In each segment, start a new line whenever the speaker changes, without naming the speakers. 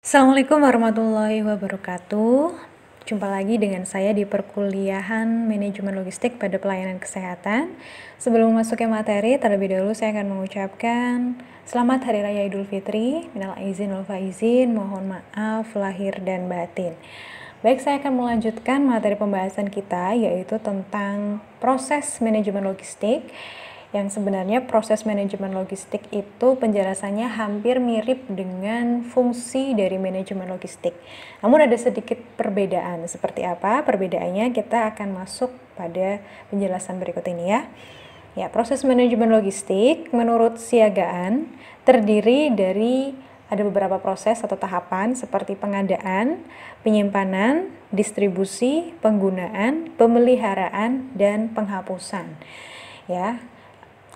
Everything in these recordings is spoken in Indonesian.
Assalamualaikum warahmatullahi wabarakatuh. Jumpa lagi dengan saya di perkuliahan Manajemen Logistik pada Pelayanan Kesehatan. Sebelum masuk ke materi, terlebih dahulu saya akan mengucapkan Selamat Hari Raya Idul Fitri, minal aizin wal faizin, mohon maaf lahir dan batin. Baik, saya akan melanjutkan materi pembahasan kita, yaitu tentang proses manajemen logistik. Yang sebenarnya proses manajemen logistik itu penjelasannya hampir mirip dengan fungsi dari manajemen logistik. Namun ada sedikit perbedaan. Seperti apa perbedaannya? Kita akan masuk pada penjelasan berikut ini ya. Ya, proses manajemen logistik menurut Siagaan terdiri dari ada beberapa proses atau tahapan seperti pengadaan, penyimpanan, distribusi, penggunaan, pemeliharaan, dan penghapusan. Ya,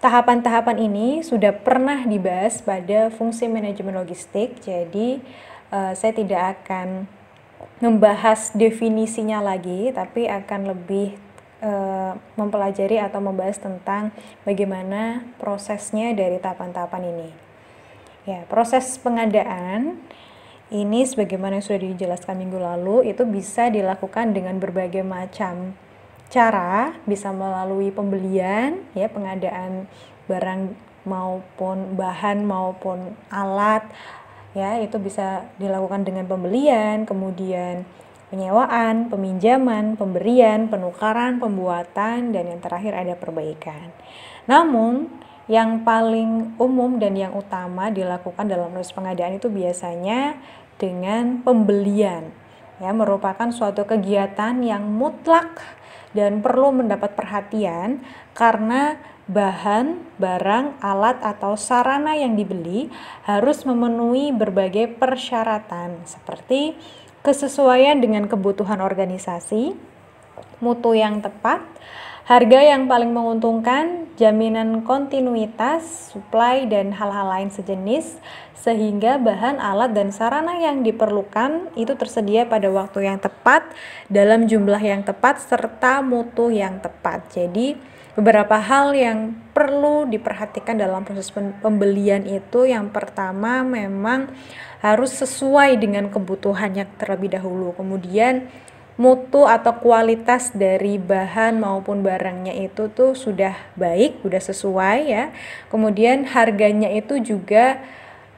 tahapan-tahapan ini sudah pernah dibahas pada fungsi manajemen logistik, jadi saya tidak akan membahas definisinya lagi, tapi akan lebih mempelajari atau membahas tentang bagaimana prosesnya dari tahapan-tahapan ini. Ya, proses pengadaan ini sebagaimana yang sudah dijelaskan minggu lalu itu bisa dilakukan dengan berbagai macam cara, bisa melalui pembelian, ya, pengadaan barang maupun bahan maupun alat, ya, itu bisa dilakukan dengan pembelian, kemudian penyewaan, peminjaman, pemberian, penukaran, pembuatan, dan yang terakhir ada perbaikan. Namun yang paling umum dan yang utama dilakukan dalam proses pengadaan itu biasanya dengan pembelian, ya, merupakan suatu kegiatan yang mutlak dan perlu mendapat perhatian karena bahan, barang, alat, atau sarana yang dibeli harus memenuhi berbagai persyaratan seperti kesesuaian dengan kebutuhan organisasi, mutu yang tepat, harga yang paling menguntungkan, jaminan kontinuitas, supply, dan hal-hal lain sejenis, sehingga bahan, alat, dan sarana yang diperlukan itu tersedia pada waktu yang tepat, dalam jumlah yang tepat, serta mutu yang tepat. Jadi, beberapa hal yang perlu diperhatikan dalam proses pembelian itu, yang pertama memang harus sesuai dengan kebutuhannya terlebih dahulu. Kemudian mutu atau kualitas dari bahan maupun barangnya itu tuh sudah baik, sudah sesuai, ya. Kemudian harganya itu juga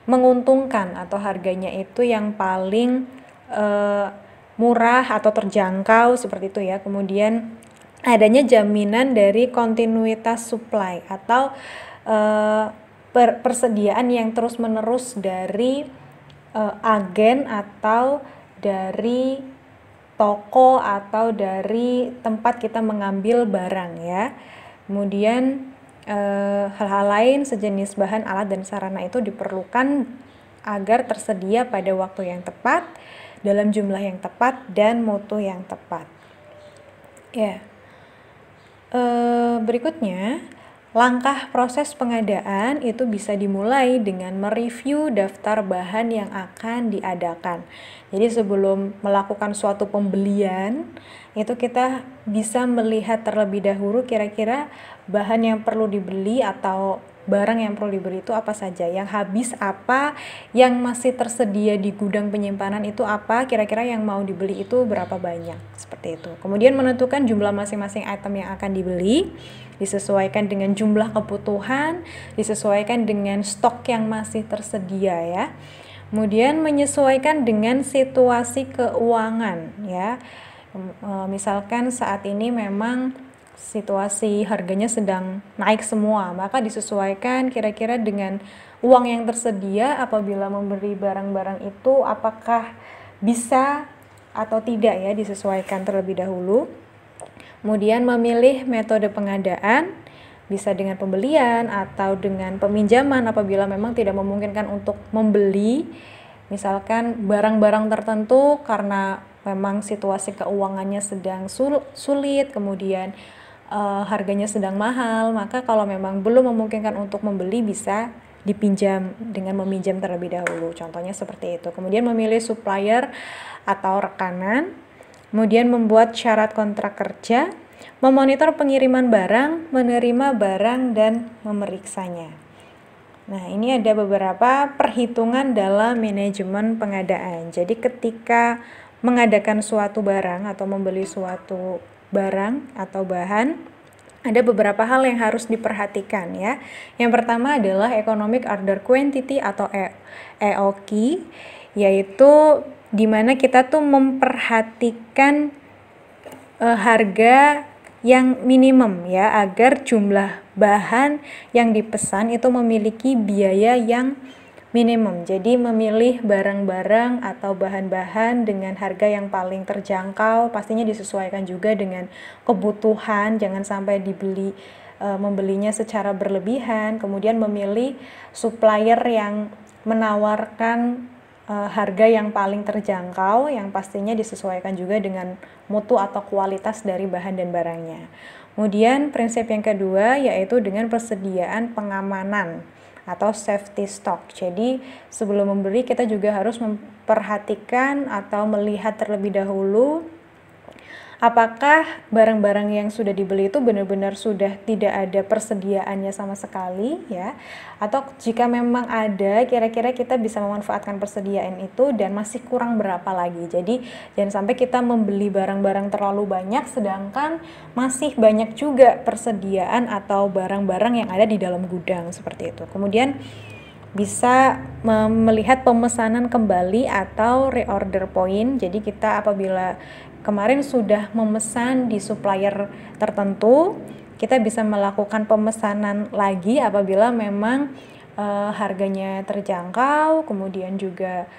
menguntungkan atau harganya itu yang paling murah atau terjangkau seperti itu, ya. Kemudian adanya jaminan dari kontinuitas supply atau persediaan yang terus-menerus dari agen atau dari toko atau dari tempat kita mengambil barang, ya. Kemudian hal-hal lain sejenis bahan, alat, dan sarana itu diperlukan agar tersedia pada waktu yang tepat, dalam jumlah yang tepat, dan mutu yang tepat. Ya. Berikutnya, langkah proses pengadaan itu bisa dimulai dengan mereview daftar bahan yang akan diadakan. Jadi sebelum melakukan suatu pembelian, itu kita bisa melihat terlebih dahulu kira-kira bahan yang perlu dibeli atau barang yang perlu dibeli itu apa saja, yang habis apa, yang masih tersedia di gudang penyimpanan itu apa, kira-kira yang mau dibeli itu berapa banyak, seperti itu. Kemudian menentukan jumlah masing-masing item yang akan dibeli, disesuaikan dengan jumlah kebutuhan, disesuaikan dengan stok yang masih tersedia, ya. Kemudian menyesuaikan dengan situasi keuangan, ya. Misalkan saat ini memang situasi harganya sedang naik semua, maka disesuaikan kira-kira dengan uang yang tersedia apabila memberi barang-barang itu apakah bisa atau tidak, ya, disesuaikan terlebih dahulu. Kemudian memilih metode pengadaan, bisa dengan pembelian atau dengan peminjaman apabila memang tidak memungkinkan untuk membeli, misalkan barang-barang tertentu karena memang situasi keuangannya sedang sulit, kemudian harganya sedang mahal, maka kalau memang belum memungkinkan untuk membeli bisa dipinjam dengan meminjam terlebih dahulu, contohnya seperti itu. Kemudian memilih supplier atau rekanan, kemudian membuat syarat kontrak kerja, memonitor pengiriman barang, menerima barang, dan memeriksanya. Nah, ini ada beberapa perhitungan dalam manajemen pengadaan. Jadi ketika mengadakan suatu barang atau membeli suatu barang atau bahan, ada beberapa hal yang harus diperhatikan ya. Yang pertama adalah Economic Order Quantity atau EOQ, yaitu dimana kita tuh memperhatikan harga yang minimum ya, agar jumlah bahan yang dipesan itu memiliki biaya yang minimum. Jadi memilih barang-barang atau bahan-bahan dengan harga yang paling terjangkau, pastinya disesuaikan juga dengan kebutuhan, jangan sampai membelinya secara berlebihan, kemudian memilih supplier yang menawarkan harga yang paling terjangkau, yang pastinya disesuaikan juga dengan mutu atau kualitas dari bahan dan barangnya. Kemudian prinsip yang kedua yaitu dengan persediaan pengamanan atau safety stock. Jadi sebelum membeli kita juga harus memperhatikan atau melihat terlebih dahulu apakah barang-barang yang sudah dibeli itu benar-benar sudah tidak ada persediaannya sama sekali ya, atau jika memang ada, kira-kira kita bisa memanfaatkan persediaan itu dan masih kurang berapa lagi. Jadi jangan sampai kita membeli barang-barang terlalu banyak sedangkan masih banyak juga persediaan atau barang-barang yang ada di dalam gudang, seperti itu. Kemudian bisa melihat pemesanan kembali atau reorder point. Jadi kita apabila kemarin sudah memesan di supplier tertentu, kita bisa melakukan pemesanan lagi apabila memang harganya terjangkau, kemudian juga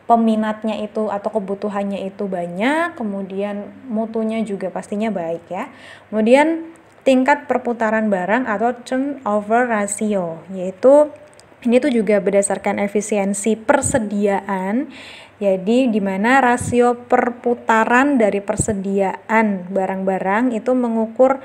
peminatnya itu atau kebutuhannya itu banyak, kemudian mutunya juga pastinya baik ya. Kemudian tingkat perputaran barang atau turnover ratio, yaitu ini tuh juga berdasarkan efisiensi persediaan. Jadi di mana rasio perputaran dari persediaan barang-barang itu mengukur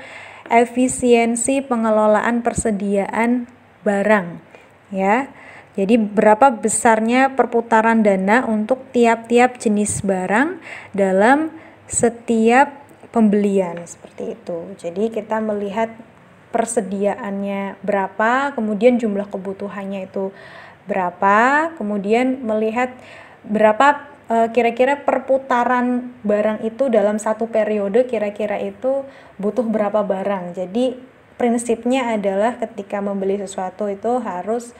efisiensi pengelolaan persediaan barang ya. Jadi berapa besarnya perputaran dana untuk tiap-tiap jenis barang dalam setiap pembelian, seperti itu. Jadi kita melihat persediaannya berapa, kemudian jumlah kebutuhannya itu berapa, kemudian melihat berapa kira-kira perputaran barang itu dalam satu periode, kira-kira itu butuh berapa barang. Jadi prinsipnya adalah ketika membeli sesuatu itu harus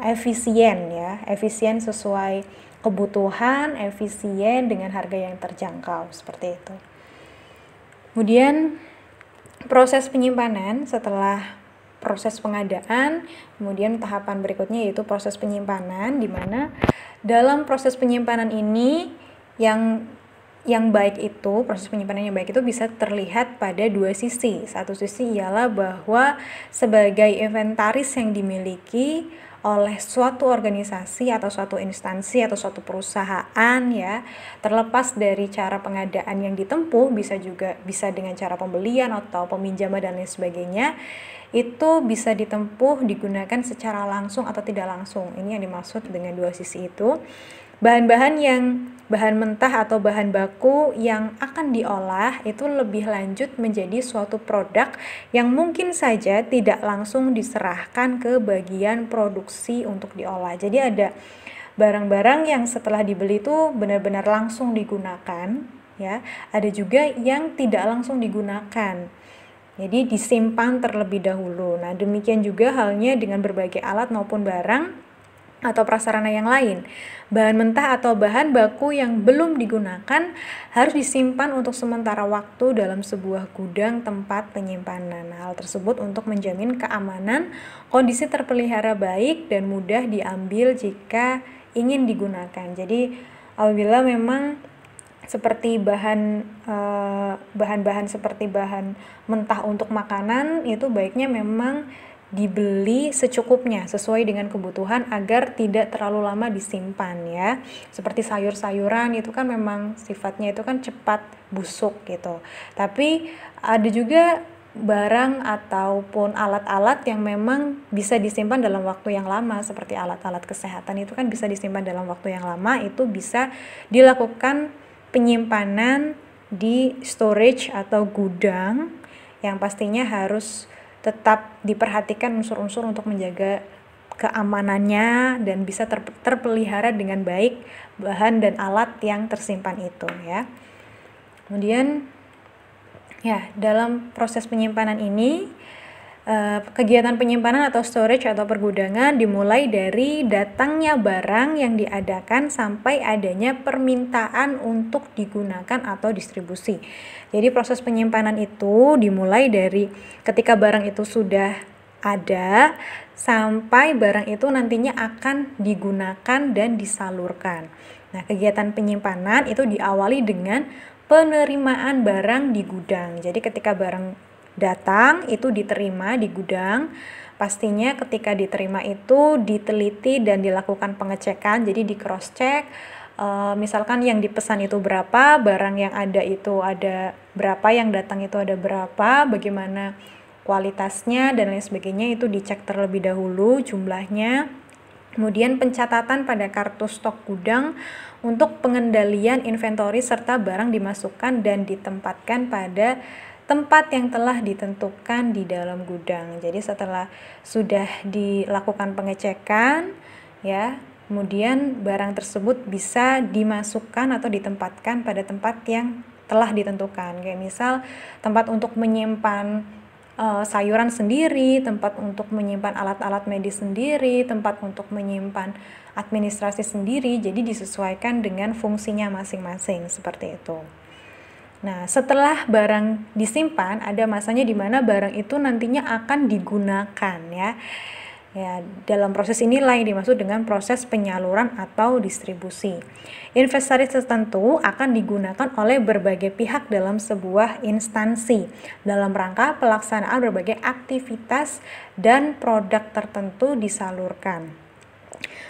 efisien ya, efisien sesuai kebutuhan, efisien dengan harga yang terjangkau, seperti itu. Kemudian proses penyimpanan setelah proses pengadaan, kemudian tahapan berikutnya yaitu proses penyimpanan, di mana dalam proses penyimpanan ini yang baik itu, proses penyimpanan yang baik itu bisa terlihat pada dua sisi. Satu sisi ialah bahwa sebagai inventaris yang dimiliki oleh suatu organisasi atau suatu instansi atau suatu perusahaan ya, terlepas dari cara pengadaan yang ditempuh, bisa dengan cara pembelian atau peminjaman dan lain sebagainya, itu bisa ditempuh digunakan secara langsung atau tidak langsung. Ini yang dimaksud dengan dua sisi itu. Bahan mentah atau bahan baku yang akan diolah itu lebih lanjut menjadi suatu produk yang mungkin saja tidak langsung diserahkan ke bagian produksi untuk diolah. Jadi ada barang-barang yang setelah dibeli itu benar-benar langsung digunakan ya. Ada juga yang tidak langsung digunakan. Jadi disimpan terlebih dahulu. Nah, demikian juga halnya dengan berbagai alat maupun barang atau prasarana yang lain. Bahan mentah atau bahan baku yang belum digunakan harus disimpan untuk sementara waktu dalam sebuah gudang tempat penyimpanan. Hal tersebut untuk menjamin keamanan, kondisi terpelihara baik dan mudah diambil jika ingin digunakan. Jadi apabila memang seperti bahan-bahan seperti bahan mentah untuk makanan itu baiknya memang dibeli secukupnya sesuai dengan kebutuhan agar tidak terlalu lama disimpan ya. Seperti sayur-sayuran itu kan memang sifatnya itu kan cepat busuk gitu. Tapi ada juga barang ataupun alat-alat yang memang bisa disimpan dalam waktu yang lama, seperti alat-alat kesehatan itu kan bisa disimpan dalam waktu yang lama, itu bisa dilakukan penyimpanan di storage atau gudang yang pastinya harus tetap diperhatikan unsur-unsur untuk menjaga keamanannya dan bisa terpelihara dengan baik bahan dan alat yang tersimpan itu ya. Kemudian ya, dalam proses penyimpanan ini kegiatan penyimpanan atau storage atau pergudangan dimulai dari datangnya barang yang diadakan sampai adanya permintaan untuk digunakan atau distribusi. Jadi proses penyimpanan itu dimulai dari ketika barang itu sudah ada sampai barang itu nantinya akan digunakan dan disalurkan. Nah, kegiatan penyimpanan itu diawali dengan penerimaan barang di gudang. Jadi ketika barang datang itu diterima di gudang, pastinya ketika diterima itu diteliti dan dilakukan pengecekan, jadi di cross check, misalkan yang dipesan itu berapa, barang yang ada itu ada berapa, yang datang itu ada berapa, bagaimana kualitasnya dan lain sebagainya, itu dicek terlebih dahulu jumlahnya. Kemudian pencatatan pada kartu stok gudang untuk pengendalian inventory serta barang dimasukkan dan ditempatkan pada tempat yang telah ditentukan di dalam gudang. Jadi setelah sudah dilakukan pengecekan ya, kemudian barang tersebut bisa dimasukkan atau ditempatkan pada tempat yang telah ditentukan. Kayak misal tempat untuk menyimpan sayuran sendiri, tempat untuk menyimpan alat-alat medis sendiri, tempat untuk menyimpan administrasi sendiri. Jadi disesuaikan dengan fungsinya masing-masing seperti itu. Nah, setelah barang disimpan, ada masanya di mana barang itu nantinya akan digunakan ya. Ya, dalam proses inilah yang dimaksud dengan proses penyaluran atau distribusi. Inventaris tertentu akan digunakan oleh berbagai pihak dalam sebuah instansi dalam rangka pelaksanaan berbagai aktivitas dan produk tertentu disalurkan.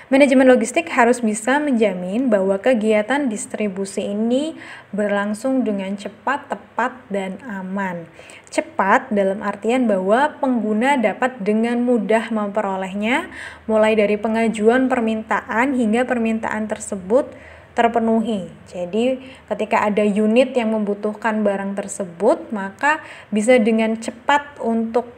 Manajemen logistik harus bisa menjamin bahwa kegiatan distribusi ini berlangsung dengan cepat, tepat, dan aman. Cepat dalam artian bahwa pengguna dapat dengan mudah memperolehnya, mulai dari pengajuan permintaan hingga permintaan tersebut terpenuhi. Jadi ketika ada unit yang membutuhkan barang tersebut, maka bisa dengan cepat untuk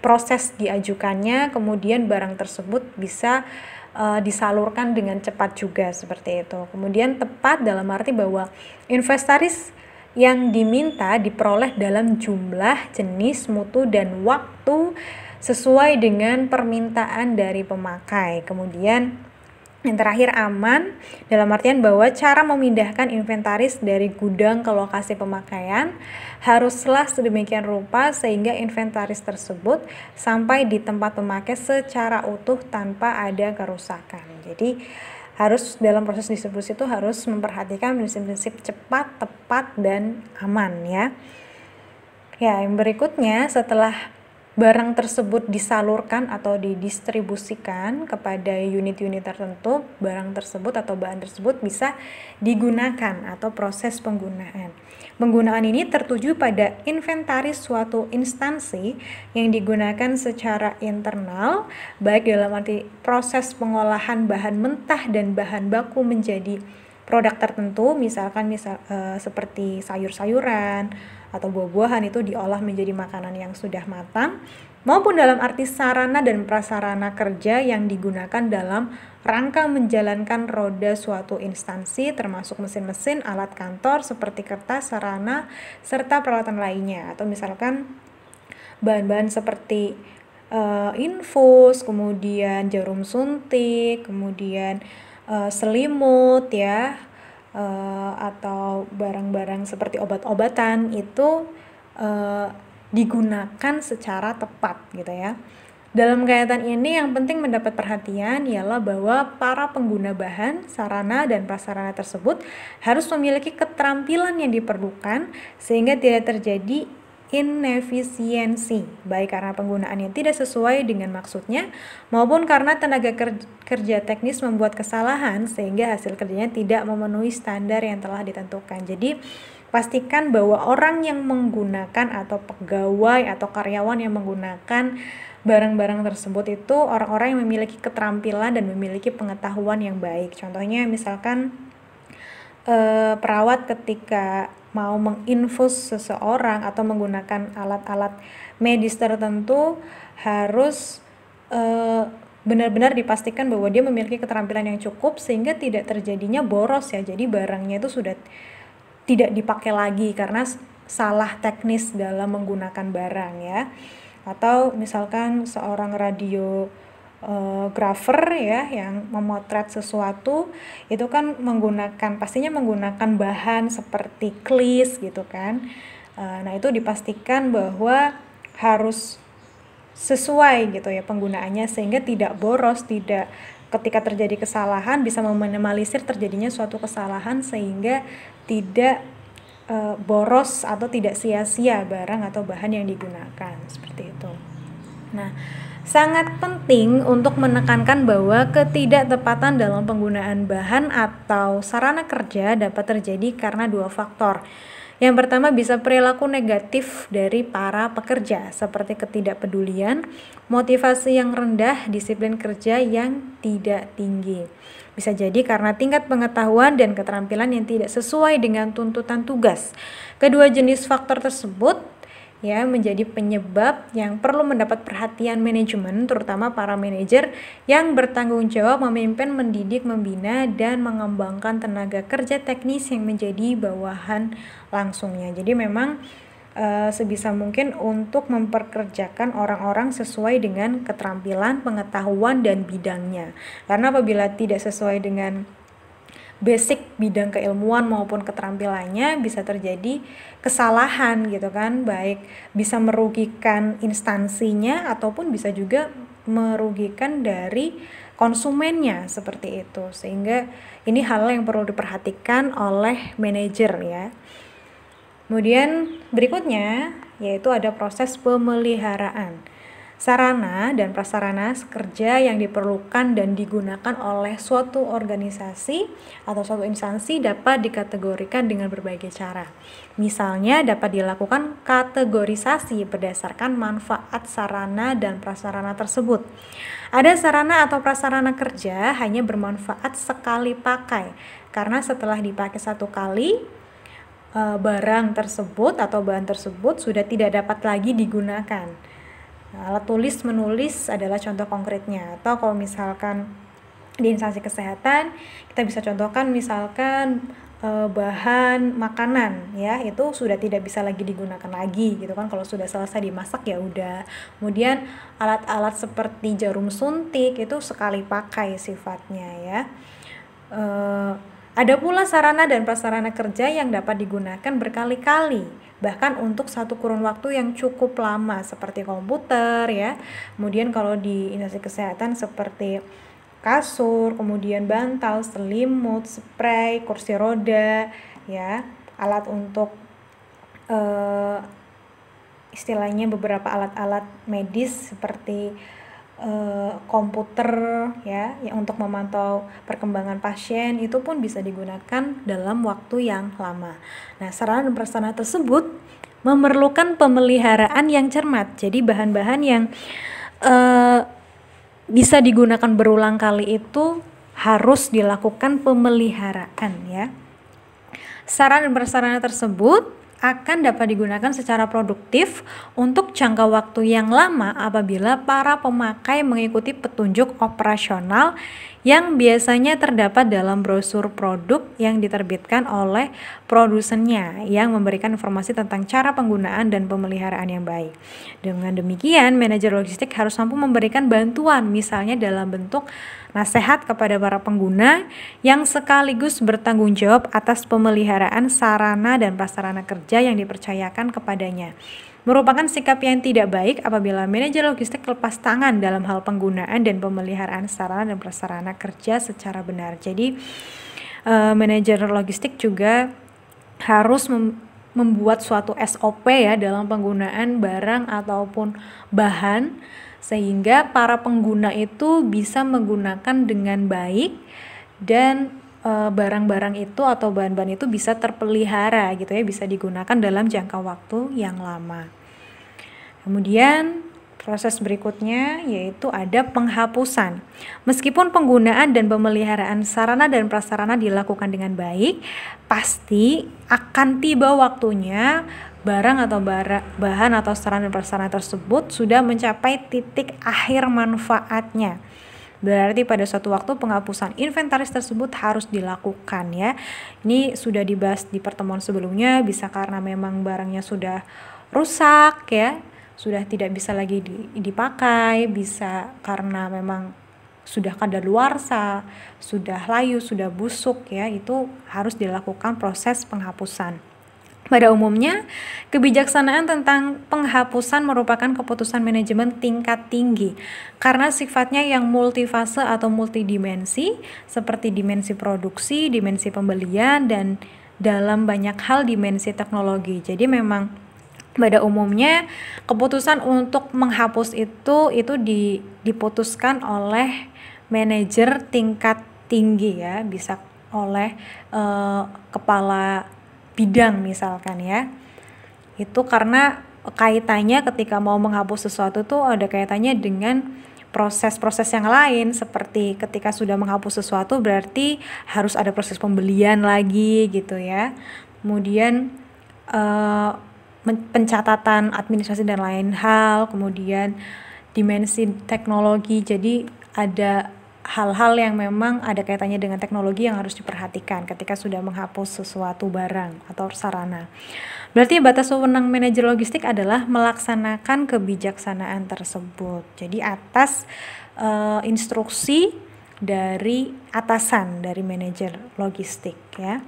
proses diajukannya, kemudian barang tersebut bisa disalurkan dengan cepat juga seperti itu. Kemudian tepat dalam arti bahwa inventaris yang diminta diperoleh dalam jumlah, jenis, mutu, dan waktu sesuai dengan permintaan dari pemakai. Kemudian yang terakhir aman dalam artian bahwa cara memindahkan inventaris dari gudang ke lokasi pemakaian haruslah sedemikian rupa sehingga inventaris tersebut sampai di tempat pemakai secara utuh tanpa ada kerusakan. Jadi harus dalam proses distribusi itu harus memperhatikan prinsip-prinsip cepat, tepat, dan aman ya. Ya, yang berikutnya setelah barang tersebut disalurkan atau didistribusikan kepada unit-unit tertentu, barang tersebut atau bahan tersebut bisa digunakan atau proses penggunaan. Penggunaan ini tertuju pada inventaris suatu instansi yang digunakan secara internal, baik dalam arti proses pengolahan bahan mentah dan bahan baku menjadi produk tertentu, misalkan seperti sayur-sayuran atau buah-buahan itu diolah menjadi makanan yang sudah matang, maupun dalam arti sarana dan prasarana kerja yang digunakan dalam rangka menjalankan roda suatu instansi termasuk mesin-mesin, alat kantor seperti kertas, sarana, serta peralatan lainnya. Atau misalkan bahan-bahan seperti infus, kemudian jarum suntik, kemudian selimut ya, atau barang-barang seperti obat-obatan itu digunakan secara tepat gitu ya. Dalam kaitan ini yang penting mendapat perhatian ialah bahwa para pengguna bahan, sarana, dan prasarana tersebut harus memiliki keterampilan yang diperlukan sehingga tidak terjadi inefisiensi, baik karena penggunaan yang tidak sesuai dengan maksudnya maupun karena tenaga kerja teknis membuat kesalahan sehingga hasil kerjanya tidak memenuhi standar yang telah ditentukan. Jadi pastikan bahwa orang yang menggunakan atau pegawai atau karyawan yang menggunakan barang-barang tersebut itu orang-orang yang memiliki keterampilan dan memiliki pengetahuan yang baik. Contohnya misalkan perawat ketika mau menginfus seseorang atau menggunakan alat-alat medis tertentu harus benar-benar dipastikan bahwa dia memiliki keterampilan yang cukup sehingga tidak terjadinya boros ya. Jadi barangnya itu sudah tidak dipakai lagi karena salah teknis dalam menggunakan barang ya. Atau misalkan seorang radiografer ya yang memotret sesuatu, itu kan pastinya menggunakan bahan seperti klis gitu kan. Nah itu dipastikan bahwa harus sesuai gitu ya penggunaannya sehingga tidak boros, tidak ketika terjadi kesalahan bisa meminimalisir terjadinya suatu kesalahan sehingga tidak boros atau tidak sia-sia barang atau bahan yang digunakan seperti itu. Nah, sangat penting untuk menekankan bahwa ketidaktepatan dalam penggunaan bahan atau sarana kerja dapat terjadi karena dua faktor. Yang pertama bisa perilaku negatif dari para pekerja seperti ketidakpedulian, motivasi yang rendah, disiplin kerja yang tidak tinggi. Bisa jadi karena tingkat pengetahuan dan keterampilan yang tidak sesuai dengan tuntutan tugas. Kedua jenis faktor tersebut ya menjadi penyebab yang perlu mendapat perhatian manajemen, terutama para manajer yang bertanggung jawab memimpin, mendidik, membina, dan mengembangkan tenaga kerja teknis yang menjadi bawahan langsungnya. Jadi memang sebisa mungkin untuk memperkerjakan orang-orang sesuai dengan keterampilan, pengetahuan, dan bidangnya. Karena apabila tidak sesuai dengan basic bidang keilmuan maupun keterampilannya bisa terjadi kesalahan gitu kan, baik bisa merugikan instansinya ataupun bisa juga merugikan dari konsumennya seperti itu. Sehingga ini hal yang perlu diperhatikan oleh manajer ya. Kemudian berikutnya yaitu ada proses pemeliharaan. Sarana dan prasarana kerja yang diperlukan dan digunakan oleh suatu organisasi atau suatu instansi dapat dikategorikan dengan berbagai cara. Misalnya dapat dilakukan kategorisasi berdasarkan manfaat sarana dan prasarana tersebut. Ada sarana atau prasarana kerja hanya bermanfaat sekali pakai, karena setelah dipakai satu kali, barang tersebut atau bahan tersebut sudah tidak dapat lagi digunakan. Alat tulis menulis adalah contoh konkretnya. Atau kalau misalkan di instansi kesehatan kita bisa contohkan misalkan bahan makanan ya, itu sudah tidak bisa lagi digunakan lagi gitu kan, kalau sudah selesai dimasak ya udah. Kemudian alat-alat seperti jarum suntik itu sekali pakai sifatnya ya. Ada pula sarana dan prasarana kerja yang dapat digunakan berkali-kali, bahkan untuk satu kurun waktu yang cukup lama seperti komputer ya. Kemudian kalau di instansi kesehatan seperti kasur, kemudian bantal, selimut, spray, kursi roda ya, alat untuk istilahnya beberapa alat-alat medis seperti komputer ya yang untuk memantau perkembangan pasien itu pun bisa digunakan dalam waktu yang lama. Nah, sarana dan prasarana tersebut memerlukan pemeliharaan yang cermat. Jadi bahan-bahan yang bisa digunakan berulang kali itu harus dilakukan pemeliharaan ya. Sarana dan prasarana tersebut akan dapat digunakan secara produktif untuk jangka waktu yang lama apabila para pemakai mengikuti petunjuk operasional yang biasanya terdapat dalam brosur produk yang diterbitkan oleh produsennya yang memberikan informasi tentang cara penggunaan dan pemeliharaan yang baik. Dengan demikian, manajer logistik harus mampu memberikan bantuan misalnya dalam bentuk nasihat kepada para pengguna yang sekaligus bertanggung jawab atas pemeliharaan sarana dan prasarana kerja yang dipercayakan kepadanya. Merupakan sikap yang tidak baik apabila manajer logistik lepas tangan dalam hal penggunaan dan pemeliharaan sarana dan prasarana kerja secara benar. Jadi manajer logistik juga harus membuat suatu SOP ya dalam penggunaan barang ataupun bahan sehingga para pengguna itu bisa menggunakan dengan baik dan barang-barang itu atau bahan-bahan itu bisa terpelihara gitu ya, bisa digunakan dalam jangka waktu yang lama. Kemudian proses berikutnya yaitu ada penghapusan. Meskipun penggunaan dan pemeliharaan sarana dan prasarana dilakukan dengan baik, pasti akan tiba waktunya barang atau bahan atau sarana dan prasarana tersebut sudah mencapai titik akhir manfaatnya. Berarti pada suatu waktu penghapusan inventaris tersebut harus dilakukan ya. Ini sudah dibahas di pertemuan sebelumnya, bisa karena memang barangnya sudah rusak ya, sudah tidak bisa lagi dipakai, bisa karena memang sudah kadaluarsa, sudah layu, sudah busuk ya, itu harus dilakukan proses penghapusan. Pada umumnya, kebijaksanaan tentang penghapusan merupakan keputusan manajemen tingkat tinggi karena sifatnya yang multifase atau multidimensi, seperti dimensi produksi, dimensi pembelian, dan dalam banyak hal dimensi teknologi. Jadi memang pada umumnya keputusan untuk menghapus itu diputuskan oleh manajer tingkat tinggi ya, bisa oleh kepala bidang misalkan ya. Itu karena kaitannya ketika mau menghapus sesuatu tuh ada kaitannya dengan proses-proses yang lain, seperti ketika sudah menghapus sesuatu berarti harus ada proses pembelian lagi gitu ya. Kemudian pencatatan administrasi dan lain hal, kemudian dimensi teknologi. Jadi ada hal-hal yang memang ada kaitannya dengan teknologi yang harus diperhatikan ketika sudah menghapus sesuatu barang atau sarana. Berarti batas wewenang manajer logistik adalah melaksanakan kebijaksanaan tersebut. Jadi atas instruksi dari atasan dari manajer logistik ya.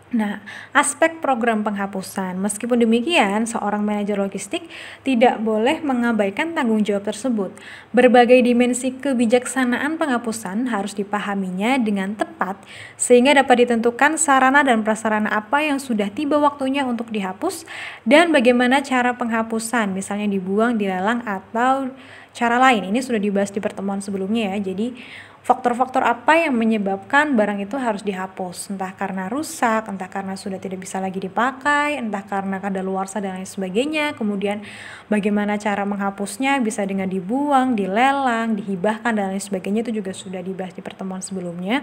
Nah, aspek program penghapusan. Meskipun demikian, seorang manajer logistik tidak boleh mengabaikan tanggung jawab tersebut. Berbagai dimensi kebijaksanaan penghapusan harus dipahaminya dengan tepat sehingga dapat ditentukan sarana dan prasarana apa yang sudah tiba waktunya untuk dihapus dan bagaimana cara penghapusan, misalnya dibuang, dilelang, atau cara lain. Ini sudah dibahas di pertemuan sebelumnya ya. Jadi faktor-faktor apa yang menyebabkan barang itu harus dihapus, entah karena rusak, entah karena sudah tidak bisa lagi dipakai, entah karena kadaluarsa dan lain sebagainya. Kemudian bagaimana cara menghapusnya, bisa dengan dibuang, dilelang, dihibahkan dan lain sebagainya, itu juga sudah dibahas di pertemuan sebelumnya.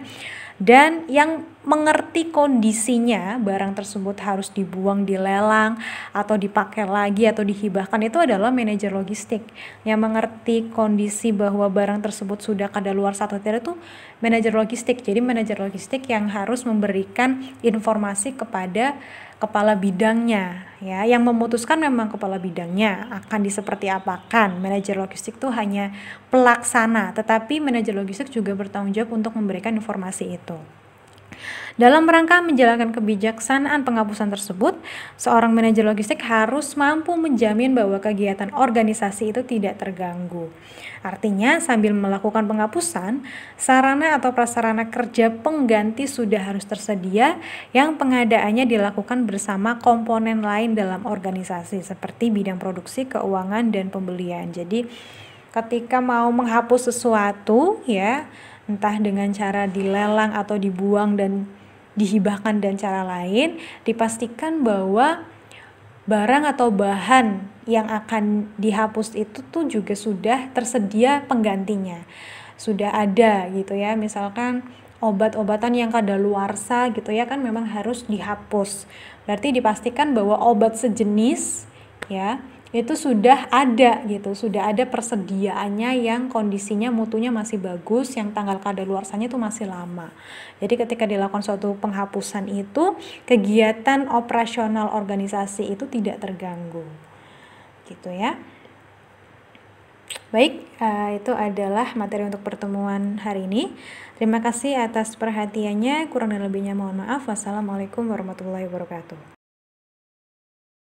Dan yang mengerti kondisinya barang tersebut harus dibuang, dilelang, atau dipakai lagi atau dihibahkan itu adalah manajer logistik. Yang mengerti kondisi bahwa barang tersebut sudah kadaluarsa atau tidak itu manajer logistik. Jadi manajer logistik yang harus memberikan informasi kepada kepala bidangnya ya, yang memutuskan memang kepala bidangnya akan diseperti apakan. Manajer logistik itu hanya pelaksana, tetapi manajer logistik juga bertanggung jawab untuk memberikan informasi itu. Dalam rangka menjalankan kebijaksanaan penghapusan tersebut, seorang manajer logistik harus mampu menjamin bahwa kegiatan organisasi itu tidak terganggu. Artinya, sambil melakukan penghapusan, sarana atau prasarana kerja pengganti sudah harus tersedia yang pengadaannya dilakukan bersama komponen lain dalam organisasi seperti bidang produksi, keuangan, dan pembelian. Jadi, ketika mau menghapus sesuatu ya, entah dengan cara dilelang atau dibuang dan dihibahkan dan cara lain, dipastikan bahwa barang atau bahan yang akan dihapus itu tuh juga sudah tersedia penggantinya, sudah ada gitu ya. Misalkan obat-obatan yang kadaluarsa gitu ya, kan memang harus dihapus. Berarti dipastikan bahwa obat sejenis ya itu sudah ada gitu, sudah ada persediaannya yang kondisinya mutunya masih bagus, yang tanggal kadaluarsanya itu masih lama. Jadi ketika dilakukan suatu penghapusan itu, kegiatan operasional organisasi itu tidak terganggu gitu ya. Baik, itu adalah materi untuk pertemuan hari ini. Terima kasih atas perhatiannya, kurang dan lebihnya mohon maaf. Wassalamualaikum warahmatullahi wabarakatuh.